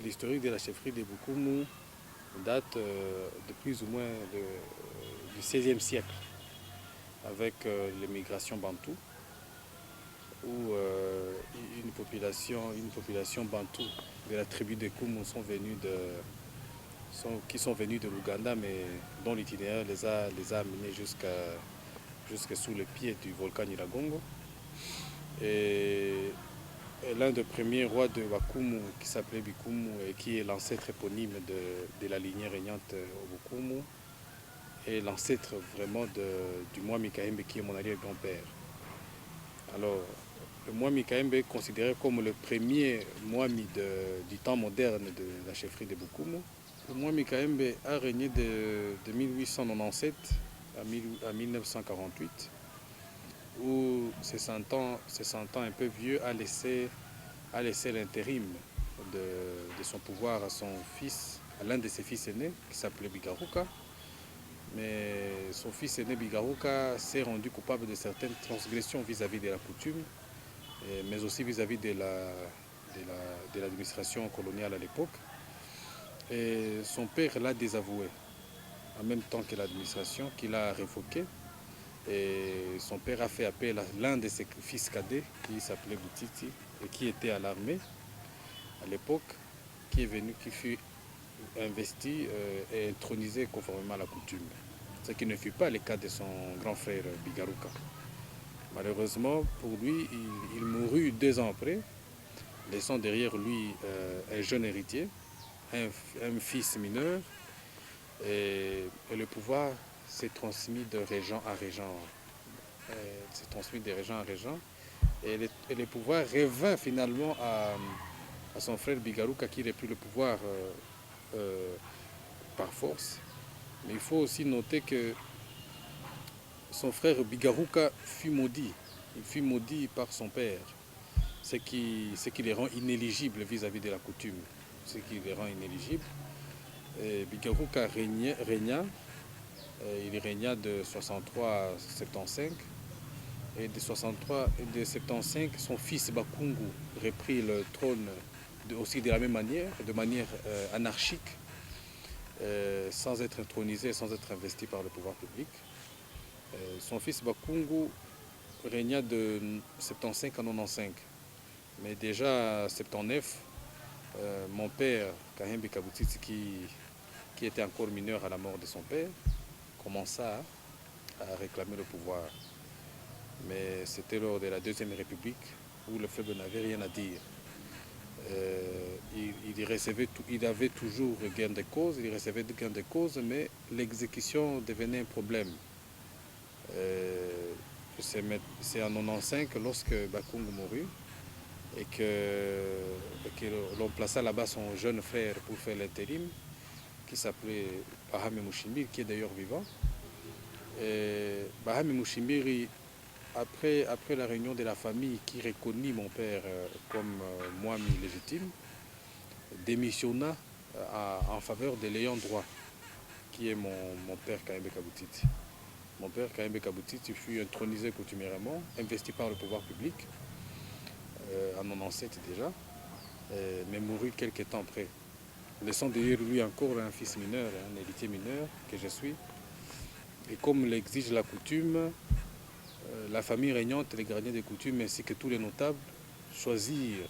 l'historique de la chefferie de Boukoumou date de plus ou moins du XVIe siècle, avec l'immigration bantoue, où une population bantoue de la tribu des Koumou qui sont venus de l'Ouganda, mais dont l'itinéraire les a amenés jusqu'à sous le pied du volcan Nyiragongo. Et l'un des premiers rois de Bakumu, qui s'appelait Bikumu et qui est l'ancêtre éponyme de la lignée régnante au Bukumu, est l'ancêtre vraiment du Mwami Kaembe qui est mon arrière-grand-père. Alors, le Mwami Kaembe est considéré comme le premier Mwami du temps moderne de la chefferie de Bukumu. Le Mwami Kaembe a régné de 1897 à 1948, où ses 100 ans un peu vieux a laissé l'intérim de son pouvoir à son fils, à l'un de ses fils aînés, qui s'appelait Bigaruka. Mais son fils aîné Bigaruka s'est rendu coupable de certaines transgressions vis-à-vis de la coutume, mais aussi vis-à-vis de l'administration coloniale à l'époque. Et son père l'a désavoué, en même temps que l'administration, qui l'a révoqué. Et son père a fait appel à l'un de ses fils cadets, qui s'appelait Boutiti, et qui était à l'armée à l'époque, qui fut investi et intronisé conformément à la coutume. Ce qui ne fut pas le cas de son grand frère Bigaruka. Malheureusement, pour lui, il mourut 2 ans après, laissant derrière lui un jeune héritier, un fils mineur, et le pouvoir s'est transmis de régent à régent. Et le pouvoir revint finalement à son frère Bigaruka qui reprit le pouvoir par force. Mais il faut aussi noter que son frère Bigaruka fut maudit. Il fut maudit par son père, ce qui les rend inéligibles vis-à-vis de la coutume. Ce qui les rend inéligibles. Et Bigaruka il régna de 63 à 75. Et de 63 et de 75, son fils Bakungu reprit le trône aussi de la même manière, de manière anarchique, sans être intronisé, sans être investi par le pouvoir public. Son fils Bakungu régna de 75 à 95. Mais déjà à 79, mon père, Kahembe Kabutiti, qui était encore mineur à la mort de son père, commença à réclamer le pouvoir. Mais c'était lors de la Deuxième République où le peuple n'avait rien à dire. Il avait toujours gain de cause, il recevait gain de cause, mais l'exécution devenait un problème. C'est en 1995, lorsque Bakungu mourut, et que l'on plaça là-bas son jeune frère pour faire l'intérim, qui s'appelait Bahame Mushimbiri, qui est d'ailleurs vivant. Bahame Mushimbiri, après la réunion de la famille qui reconnut mon père comme Mwami légitime, démissionna en faveur de l'ayant droit, qui est mon père Kaembe Kabutiti. Mon père Kaembe Kabutiti fut intronisé coutumièrement, investi par le pouvoir public, en 1997 déjà, mais mourut quelques temps après, laissant derrière lui encore un fils mineur, un héritier mineur que je suis. Et comme l'exige la coutume, la famille régnante, les gardiens des coutumes ainsi que tous les notables choisirent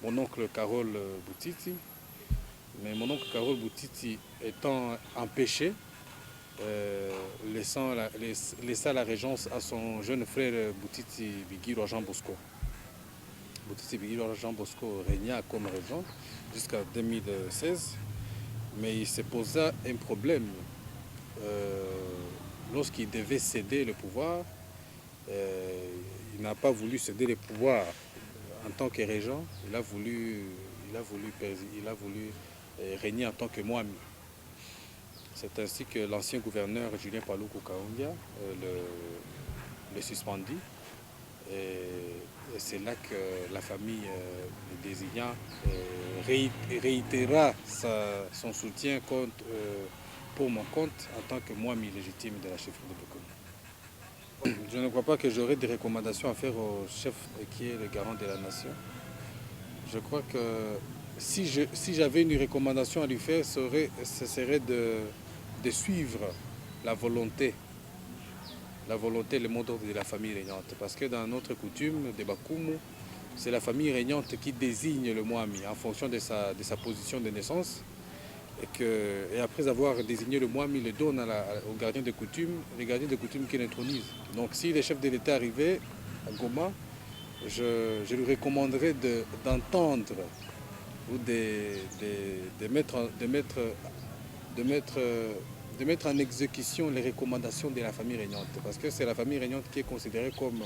mon oncle Carole Boutiti. Mais mon oncle Carole Boutiti étant empêché, laissa la régence à son jeune frère Boutiti Bigiro Jean Bosco. Boutiti Bigiro Jean Bosco régna comme régent jusqu'à 2016, mais il se posa un problème lorsqu'il devait céder le pouvoir. Il n'a pas voulu céder le pouvoir en tant que régent, il a voulu régner en tant que Mwami. C'est ainsi que l'ancien gouverneur Julien Paluku Kaongia le suspendit. Et c'est là que la famille désignant réitéra son soutien pour mon compte en tant que Mwami légitime de la chefferie de Bokoum. Je ne crois pas que j'aurai des recommandations à faire au chef qui est le garant de la nation. Je crois que si j'avais une recommandation à lui faire, ce serait de suivre la volonté, le mot d'ordre de la famille régnante. Parce que dans notre coutume des Bakumu, c'est la famille régnante qui désigne le Mwami en fonction de sa position de naissance. Et après avoir désigné le Mwami, il le donne au gardien de coutume, les gardiens de coutume qui l'intronise. Donc si les chefs de l'État arrivaient à Goma, je lui recommanderais d'entendre ou de mettre en exécution les recommandations de la famille régnante. Parce que c'est la famille régnante qui est considérée comme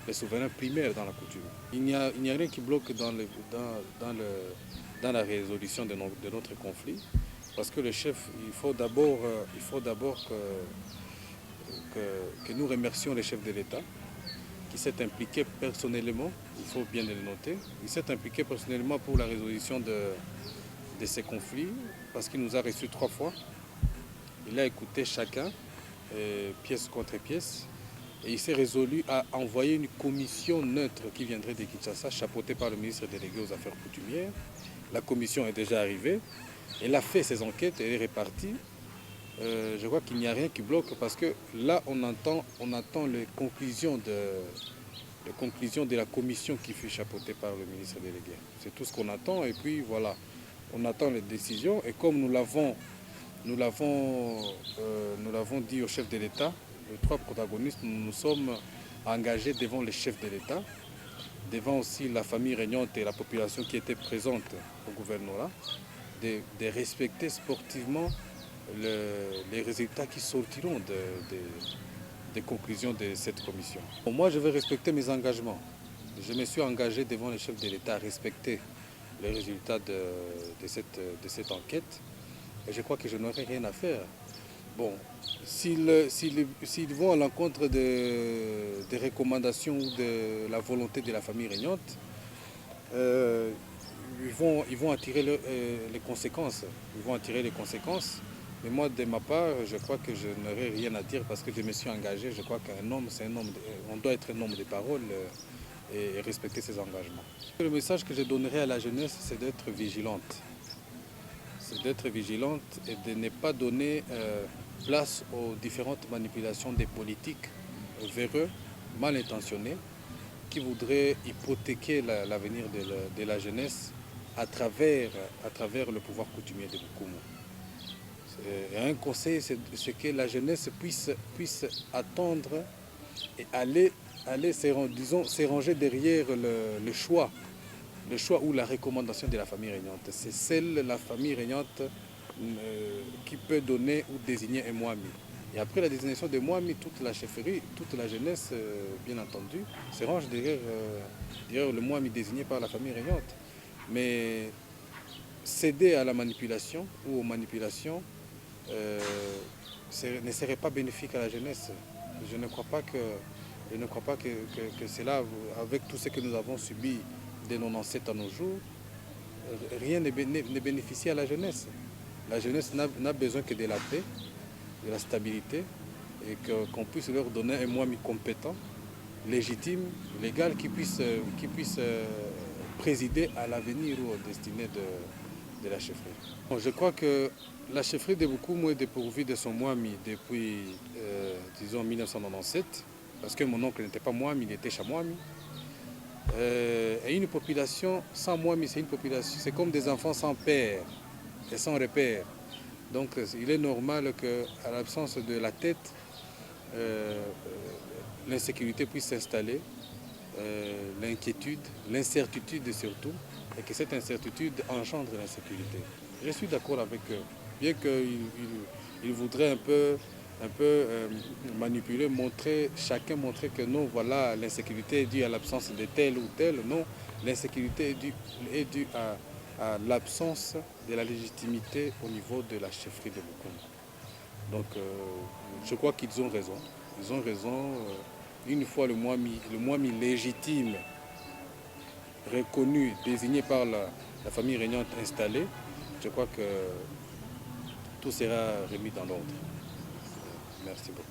le souverain primaire dans la coutume. Il n'y a rien qui bloque dans la résolution de notre conflit. Parce que le chef, il faut d'abord que nous remercions le chef de l'État qui s'est impliqué personnellement, il faut bien le noter, il s'est impliqué personnellement pour la résolution de ces conflits parce qu'il nous a reçus 3 fois. Il a écouté chacun, pièce contre pièce, et il s'est résolu à envoyer une commission neutre qui viendrait de Kinshasa, chapeautée par le ministre délégué aux Affaires coutumières. La commission est déjà arrivée. Elle a fait ses enquêtes, elle est répartie. Je crois qu'il n'y a rien qui bloque parce que là, on entend les conclusions de la commission qui fut chapeautée par le ministre délégué. C'est tout ce qu'on attend et puis voilà, on attend les décisions et comme nous l'avons dit au chef de l'État, les 3 protagonistes, nous nous sommes engagés devant les chefs de l'État, devant aussi la famille régnante et la population qui était présente au gouvernorat, de respecter sportivement les résultats qui sortiront des conclusions de cette commission. Moi, je vais respecter mes engagements. Je me suis engagé devant les chefs de l'État à respecter les résultats de cette enquête. Et je crois que je n'aurai rien à faire. Bon, s'ils vont à l'encontre des recommandations ou de la volonté de la famille régnante, ils vont attirer les conséquences. Ils vont attirer les conséquences. Mais moi, de ma part, je crois que je n'aurai rien à dire parce que je me suis engagé. Je crois qu'un homme, on doit être un homme de parole et respecter ses engagements. Le message que je donnerai à la jeunesse, c'est d'être vigilante. C'est d'être vigilante et de ne pas donner place aux différentes manipulations des politiques véreux, mal intentionnés, qui voudraient hypothéquer l'avenir de la jeunesse à travers le pouvoir coutumier de Bukumu. Et un conseil, c'est que la jeunesse puisse attendre et aller se ranger derrière le choix ou la recommandation de la famille régnante. C'est la famille régnante qui peut donner ou désigner un Mwami. Et après la désignation de Mwami, toute la chefferie, toute la jeunesse, bien entendu, se range derrière le Mwami désigné par la famille régnante. Mais céder à la manipulation ou aux manipulations ne serait pas bénéfique à la jeunesse. Je ne crois pas que c'est là, avec tout ce que nous avons subi de nos ancêtres à nos jours, rien ne bénéficie à la jeunesse. La jeunesse n'a besoin que de la paix, de la stabilité, et qu'on puisse leur donner un Mwami compétent, légitime, légal, qui puisse présider à l'avenir ou aux destinées de la chefferie. Bon, je crois que la chefferie de Bukumu est dépourvue de son Mwami depuis, disons, 1997, parce que mon oncle n'était pas Mwami, il était Chamwami. Et une population sans Mwami, c'est comme des enfants sans père et sans repère. Donc il est normal qu'à l'absence de la tête, l'insécurité puisse s'installer, l'inquiétude, l'incertitude surtout, et que cette incertitude engendre l'insécurité. Je suis d'accord avec eux, bien qu'ils voudraient un peu manipuler, chacun montrer que non, voilà, l'insécurité est due à l'absence de tel ou tel. Non, l'insécurité est due à l'absence de la légitimité au niveau de la chefferie de Bukumu. Donc, je crois qu'ils ont raison. Ils ont raison. Une fois le Mwami légitime, reconnu, désigné par la famille régnante installée, je crois que tout sera remis dans l'ordre. Merci beaucoup.